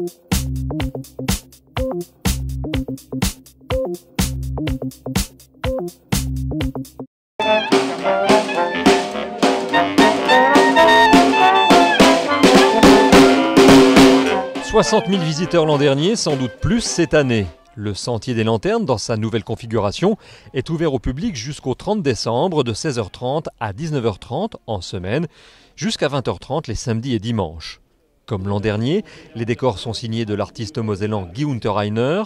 « 60 000 visiteurs l'an dernier, sans doute plus cette année. Le Sentier des Lanternes, dans sa nouvelle configuration, est ouvert au public jusqu'au 30 décembre de 16h30 à 19h30 en semaine, jusqu'à 20h30 les samedis et dimanches. Comme l'an dernier, les décors sont signés de l'artiste mosellan Guy Unterreiner.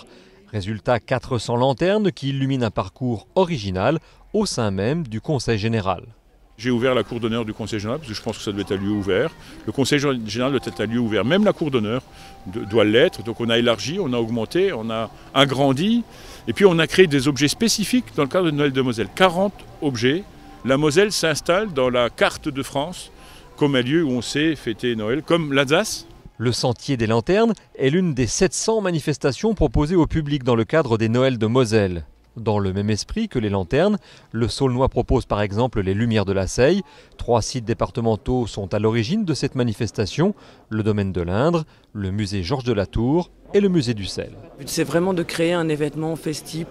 Résultat, 400 lanternes qui illuminent un parcours original au sein même du Conseil général. J'ai ouvert la cour d'honneur du Conseil général parce que je pense que ça doit être un lieu ouvert. Le Conseil général doit être un lieu ouvert. Même la cour d'honneur doit l'être. Donc on a élargi, on a augmenté, on a agrandi. Et puis on a créé des objets spécifiques dans le cadre de Noël de Moselle. 40 objets. La Moselle s'installe dans la carte de France comme un lieu où on sait fêter Noël, comme l'Alsace. Le Sentier des Lanternes est l'une des 700 manifestations proposées au public dans le cadre des Noëls de Moselle. Dans le même esprit que les lanternes, le Saulnois propose par exemple les Lumières de la Seille. 3 sites départementaux sont à l'origine de cette manifestation, le domaine de l'Indre, le musée Georges de la Tour et le musée du sel. C'est vraiment de créer un événement festif,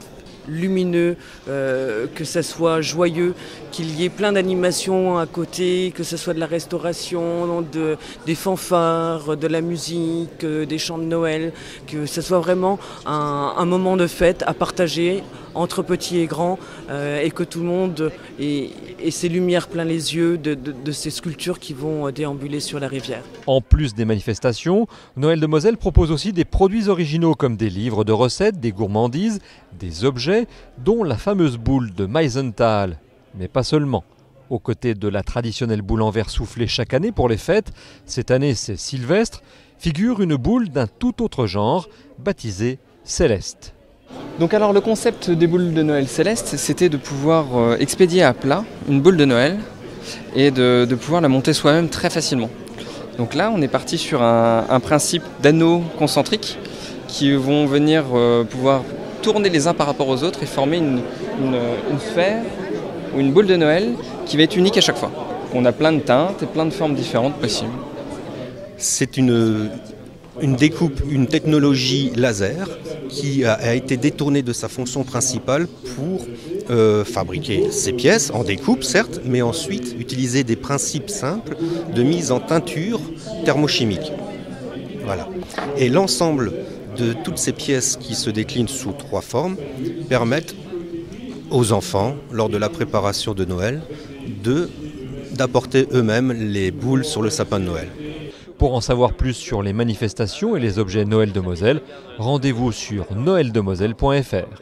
lumineux, que ça soit joyeux, qu'il y ait plein d'animations à côté, que ce soit de la restauration, des fanfares, de la musique, des chants de Noël, que ce soit vraiment un moment de fête à partager entre petits et grands, et que tout le monde ait ses lumières plein les yeux de ces sculptures qui vont déambuler sur la rivière. En plus des manifestations, Noël de Moselle propose aussi des produits originaux comme des livres de recettes, des gourmandises, des objets, dont la fameuse boule de Meisenthal, mais pas seulement. Aux côtés de la traditionnelle boule en verre soufflée chaque année pour les fêtes, cette année c'est Sylvestre, figure une boule d'un tout autre genre, baptisée Céleste. Donc alors le concept des boules de Noël céleste, c'était de pouvoir expédier à plat une boule de Noël et de pouvoir la monter soi-même très facilement. Donc là on est parti sur un principe d'anneaux concentriques qui vont venir pouvoir tourner les uns par rapport aux autres et former une sphère ou une boule de Noël qui va être unique à chaque fois. On a plein de teintes et plein de formes différentes possibles. C'est une découpe, une technologie laser qui a été détournée de sa fonction principale pour fabriquer ces pièces en découpe certes, mais ensuite utiliser des principes simples de mise en teinture thermochimique. Voilà. Et l'ensemble de toutes ces pièces qui se déclinent sous 3 formes permettent aux enfants, lors de la préparation de Noël, d'apporter eux-mêmes les boules sur le sapin de Noël. Pour en savoir plus sur les manifestations et les objets Noël de Moselle, rendez-vous sur noeldemoselle.fr.